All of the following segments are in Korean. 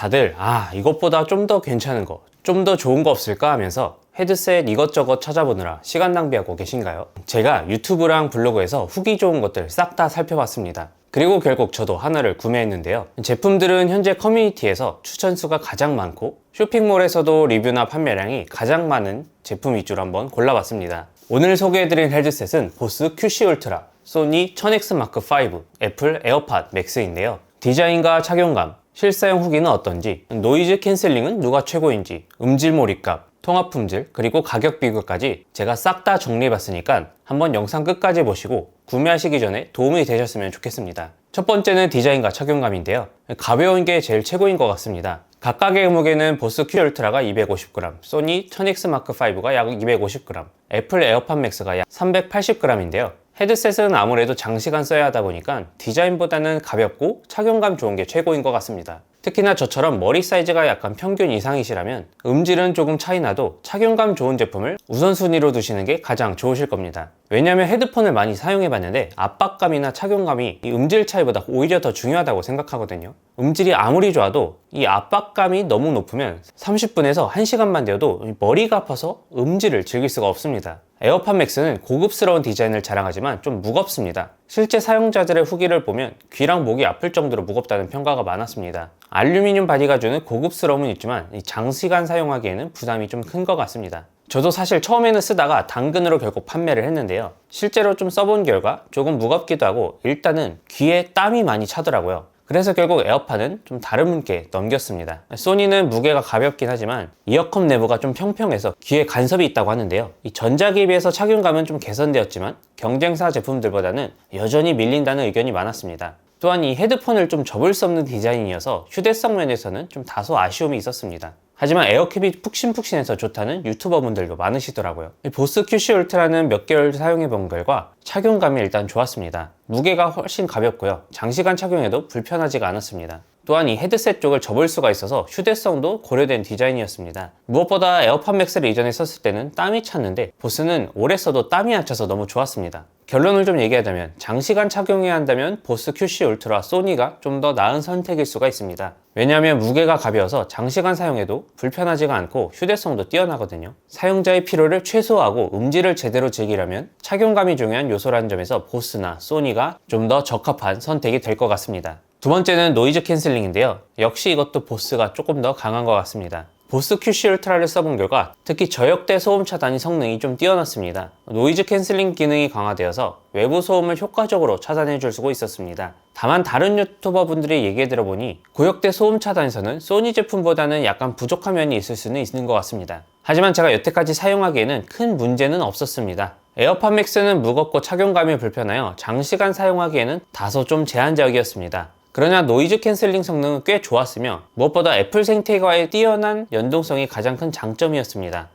다들 이것보다 좀 더 괜찮은 거, 좀 더 좋은 거 없을까 하면서 헤드셋 이것저것 찾아보느라 시간 낭비하고 계신가요? 제가 유튜브랑 블로그에서 후기 좋은 것들 싹 다 살펴봤습니다. 그리고 결국 저도 하나를 구매했는데요. 제품들은 현재 커뮤니티에서 추천수가 가장 많고 쇼핑몰에서도 리뷰나 판매량이 가장 많은 제품 위주로 한번 골라봤습니다. 오늘 소개해드린 헤드셋은 보스 QC 울트라, 소니 1000X 마크 5, 애플 에어팟 맥스인데요. 디자인과 착용감, 실사용 후기는 어떤지, 노이즈 캔슬링은 누가 최고인지, 음질 몰입감, 통합 품질, 그리고 가격 비교까지 제가 싹 다 정리해봤으니까 한번 영상 끝까지 보시고 구매하시기 전에 도움이 되셨으면 좋겠습니다. 첫 번째는 디자인과 착용감인데요. 가벼운 게 제일 최고인 것 같습니다. 각각의 무게는 보스 QC 울트라가 250g, 소니 1000X 마크 5가 약 250g, 애플 에어팟 맥스가 약 380g인데요. 헤드셋은 아무래도 장시간 써야 하다 보니까 디자인보다는 가볍고 착용감 좋은 게 최고인 것 같습니다. 특히나 저처럼 머리 사이즈가 약간 평균 이상이시라면 음질은 조금 차이 나도 착용감 좋은 제품을 우선순위로 두시는 게 가장 좋으실 겁니다. 왜냐하면 헤드폰을 많이 사용해봤는데 압박감이나 착용감이 이 음질 차이보다 오히려 더 중요하다고 생각하거든요. 음질이 아무리 좋아도 이 압박감이 너무 높으면 30분에서 1시간만 되어도 머리가 아파서 음질을 즐길 수가 없습니다. 에어팟 맥스는 고급스러운 디자인을 자랑하지만 좀 무겁습니다. 실제 사용자들의 후기를 보면 귀랑 목이 아플 정도로 무겁다는 평가가 많았습니다. 알루미늄 바디가 주는 고급스러움은 있지만 장시간 사용하기에는 부담이 좀 큰 것 같습니다. 저도 사실 처음에는 쓰다가 당근으로 결국 판매를 했는데요. 실제로 좀 써본 결과 조금 무겁기도 하고 일단은 귀에 땀이 많이 차더라고요. 그래서 결국 에어팟은 좀 다른 분께 넘겼습니다. 소니는 무게가 가볍긴 하지만 이어컵 내부가 좀 평평해서 귀에 간섭이 있다고 하는데요. 이 전작에 비해서 착용감은 좀 개선되었지만 경쟁사 제품들보다는 여전히 밀린다는 의견이 많았습니다. 또한 이 헤드폰을 좀 접을 수 없는 디자인이어서 휴대성 면에서는 좀 다소 아쉬움이 있었습니다. 하지만 에어캡이 푹신푹신해서 좋다는 유튜버분들도 많으시더라고요. 이 보스 QC 울트라는 몇 개월 사용해본 결과 착용감이 일단 좋았습니다. 무게가 훨씬 가볍고요. 장시간 착용해도 불편하지가 않았습니다. 또한 이 헤드셋 쪽을 접을 수가 있어서 휴대성도 고려된 디자인이었습니다. 무엇보다 에어팟 맥스를 이전에 썼을 때는 땀이 찼는데 보스는 오래 써도 땀이 안 차서 너무 좋았습니다. 결론을 좀 얘기하자면 장시간 착용해야 한다면 보스 QC 울트라 소니가 좀 더 나은 선택일 수가 있습니다. 왜냐하면 무게가 가벼워서 장시간 사용해도 불편하지가 않고 휴대성도 뛰어나거든요. 사용자의 피로를 최소화하고 음질을 제대로 즐기려면 착용감이 중요한 요소라는 점에서 보스나 소니가 좀 더 적합한 선택이 될 것 같습니다. 두 번째는 노이즈 캔슬링인데요. 역시 이것도 보스가 조금 더 강한 것 같습니다. 보스 QC 울트라를 써본 결과 특히 저역대 소음 차단이 성능이 좀 뛰어났습니다. 노이즈 캔슬링 기능이 강화되어서 외부 소음을 효과적으로 차단해 줄 수가 있었습니다. 다만 다른 유튜버 분들의 얘기에 들어보니 고역대 소음 차단에서는 소니 제품보다는 약간 부족한 면이 있을 수는 있는 것 같습니다. 하지만 제가 여태까지 사용하기에는 큰 문제는 없었습니다. 에어팟 맥스는 무겁고 착용감이 불편하여 장시간 사용하기에는 다소 좀 제한적이었습니다. 그러나 노이즈 캔슬링 성능은 꽤 좋았으며 무엇보다 애플 생태계와의 뛰어난 연동성이 가장 큰 장점이었습니다.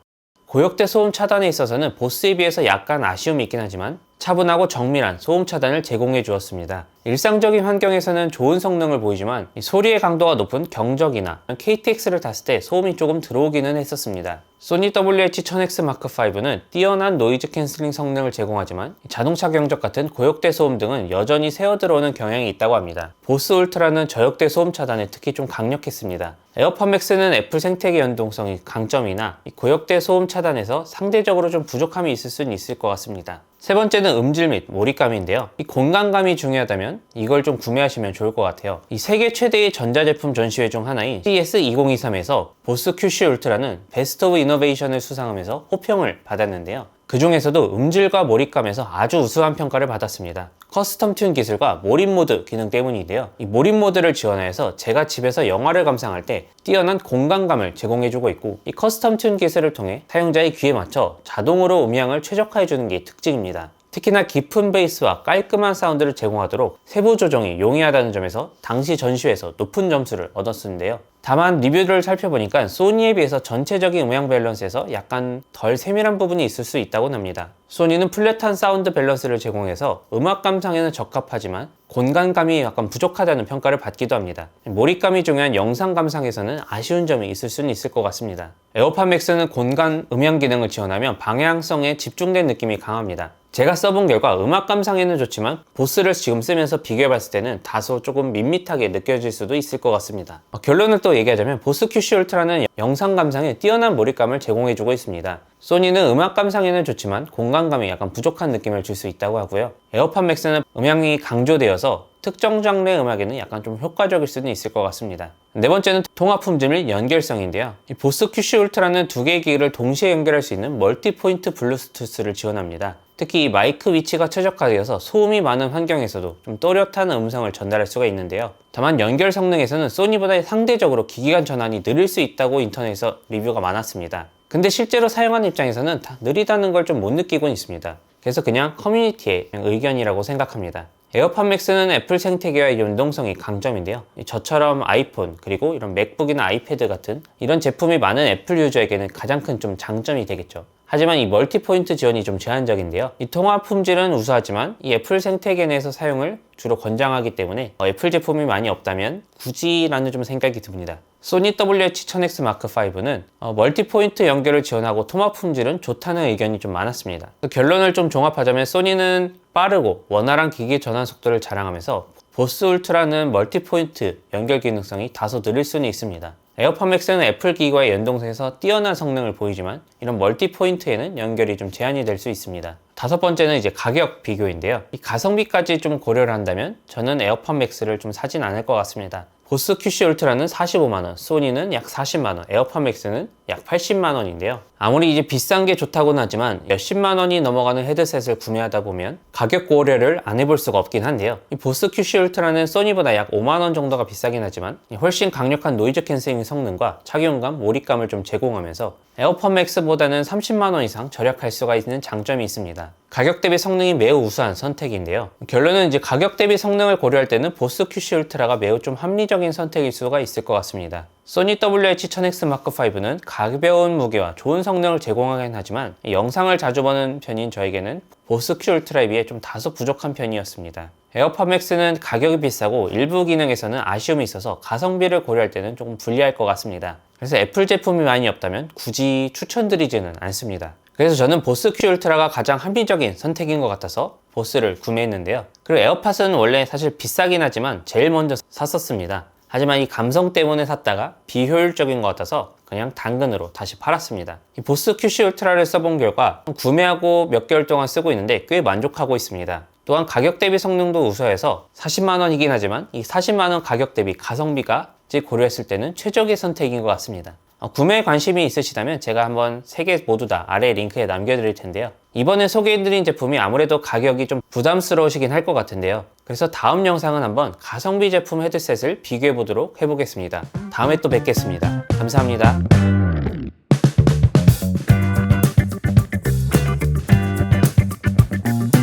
고역대 소음 차단에 있어서는 보스에 비해서 약간 아쉬움이 있긴 하지만 차분하고 정밀한 소음 차단을 제공해 주었습니다. 일상적인 환경에서는 좋은 성능을 보이지만 소리의 강도가 높은 경적이나 KTX를 탔을 때 소음이 조금 들어오기는 했었습니다. 소니 WH-1000X 마크 5는 뛰어난 노이즈 캔슬링 성능을 제공하지만 자동차 경적 같은 고역대 소음 등은 여전히 새어 들어오는 경향이 있다고 합니다. 보스 울트라는 저역대 소음 차단에 특히 좀 강력했습니다. 에어팟 맥스는 애플 생태계 연동성이 강점이나 고역대 소음 차단에서 상대적으로 좀 부족함이 있을 수는 있을 것 같습니다. 세 번째는 음질 및 몰입감인데요. 이 공간감이 중요하다면 이걸 좀 구매하시면 좋을 것 같아요. 이 세계 최대의 전자제품 전시회 중 하나인 CES 2023에서 보스 QC 울트라는 베스트 오브 이노베이션을 수상하면서 호평을 받았는데요. 그 중에서도 음질과 몰입감에서 아주 우수한 평가를 받았습니다. 커스텀 튠 기술과 몰입 모드 기능 때문인데요. 이 몰입 모드를 지원하여서 제가 집에서 영화를 감상할 때 뛰어난 공간감을 제공해주고 있고 이 커스텀 튠 기술을 통해 사용자의 귀에 맞춰 자동으로 음향을 최적화해주는 게 특징입니다. 특히나 깊은 베이스와 깔끔한 사운드를 제공하도록 세부 조정이 용이하다는 점에서 당시 전시회에서 높은 점수를 얻었는데요. 다만 리뷰를 살펴보니까 소니에 비해서 전체적인 음향 밸런스에서 약간 덜 세밀한 부분이 있을 수 있다고 합니다. 소니는 플랫한 사운드 밸런스를 제공해서 음악 감상에는 적합하지만 공간감이 약간 부족하다는 평가를 받기도 합니다. 몰입감이 중요한 영상 감상에서는 아쉬운 점이 있을 수는 있을 것 같습니다. 에어팟 맥스는 공간 음향 기능을 지원하며 방향성에 집중된 느낌이 강합니다. 제가 써본 결과 음악 감상에는 좋지만 보스를 지금 쓰면서 비교해봤을 때는 다소 조금 밋밋하게 느껴질 수도 있을 것 같습니다. 결론을 또 얘기하자면 보스 QC 울트라는 영상 감상에 뛰어난 몰입감을 제공해주고 있습니다. 소니는 음악 감상에는 좋지만 공간감이 약간 부족한 느낌을 줄 수 있다고 하고요. 에어팟 맥스는 음향이 강조되어서 특정 장르의 음악에는 약간 좀 효과적일 수는 있을 것 같습니다. 네 번째는 통합 품질 및 연결성인데요. 이 보스 QC 울트라는 두 개의 기기를 동시에 연결할 수 있는 멀티 포인트 블루투스를 지원합니다. 특히 이 마이크 위치가 최적화되어서 소음이 많은 환경에서도 좀 또렷한 음성을 전달할 수가 있는데요. 다만 연결 성능에서는 소니보다 상대적으로 기기간 전환이 느릴 수 있다고 인터넷에서 리뷰가 많았습니다. 근데 실제로 사용하는 입장에서는 다 느리다는 걸 좀 못 느끼곤 있습니다. 그래서 그냥 커뮤니티의 의견이라고 생각합니다. 에어팟 맥스는 애플 생태계와의 연동성이 강점인데요. 저처럼 아이폰 그리고 이런 맥북이나 아이패드 같은 이런 제품이 많은 애플 유저에게는 가장 큰 좀 장점이 되겠죠. 하지만 이 멀티 포인트 지원이 좀 제한적인데요. 이 통합 품질은 우수하지만 이 애플 생태계 내에서 사용을 주로 권장하기 때문에 애플 제품이 많이 없다면 굳이라는 좀 생각이 듭니다. 소니 WH-1000X Mark5는 멀티 포인트 연결을 지원하고 통합 품질은 좋다는 의견이 좀 많았습니다. 결론을 좀 종합하자면 소니는 빠르고 원활한 기기 전환 속도를 자랑하면서 보스 울트라는 멀티 포인트 연결 기능성이 다소 느릴 수는 있습니다. 에어팟 맥스는 애플 기기와의 연동성에서 뛰어난 성능을 보이지만 이런 멀티 포인트에는 연결이 좀 제한이 될 수 있습니다. 다섯 번째는 이제 가격 비교인데요. 이 가성비까지 좀 고려를 한다면 저는 에어팟 맥스를 좀 사진 않을 것 같습니다. 보스 QC 울트라는 45만원, 소니는 약 40만원, 에어팟 맥스는 약 80만원인데요. 아무리 이제 비싼 게 좋다고는 하지만 몇십만원이 넘어가는 헤드셋을 구매하다 보면 가격 고려를 안 해볼 수가 없긴 한데요. 이 보스 QC 울트라는 소니보다 약 5만원 정도가 비싸긴 하지만 훨씬 강력한 노이즈 캔슬링 성능과 착용감, 몰입감을 좀 제공하면서 에어팟 맥스보다는 30만원 이상 절약할 수가 있는 장점이 있습니다. 가격 대비 성능이 매우 우수한 선택인데요. 결론은 이제 가격 대비 성능을 고려할 때는 보스 QC 울트라가 매우 좀 합리적인 선택일 수가 있을 것 같습니다. 소니 WH-1000X Mark5는 가벼운 무게와 좋은 성능을 제공하긴 하지만 영상을 자주 보는 편인 저에게는 보스 QC 울트라에 비해 좀 다소 부족한 편이었습니다. 에어팟 맥스는 가격이 비싸고 일부 기능에서는 아쉬움이 있어서 가성비를 고려할 때는 조금 불리할 것 같습니다. 그래서 애플 제품이 많이 없다면 굳이 추천드리지는 않습니다. 그래서 저는 보스 QC 울트라가 가장 합리적인 선택인 것 같아서 보스를 구매했는데요. 그리고 에어팟은 원래 사실 비싸긴 하지만 제일 먼저 샀었습니다. 하지만 이 감성 때문에 샀다가 비효율적인 것 같아서 그냥 당근으로 다시 팔았습니다. 이 보스 QC 울트라를 써본 결과 구매하고 몇 개월 동안 쓰고 있는데 꽤 만족하고 있습니다. 또한 가격 대비 성능도 우수해서 40만원이긴 하지만 이 40만원 가격 대비 가성비까지 고려했을 때는 최적의 선택인 것 같습니다. 구매에 관심이 있으시다면 제가 한번 3개 모두 다 아래 링크에 남겨드릴 텐데요. 이번에 소개해드린 제품이 아무래도 가격이 좀 부담스러우시긴 할 것 같은데요. 그래서 다음 영상은 한번 가성비 제품 헤드셋을 비교해보도록 해보겠습니다. 다음에 또 뵙겠습니다. 감사합니다.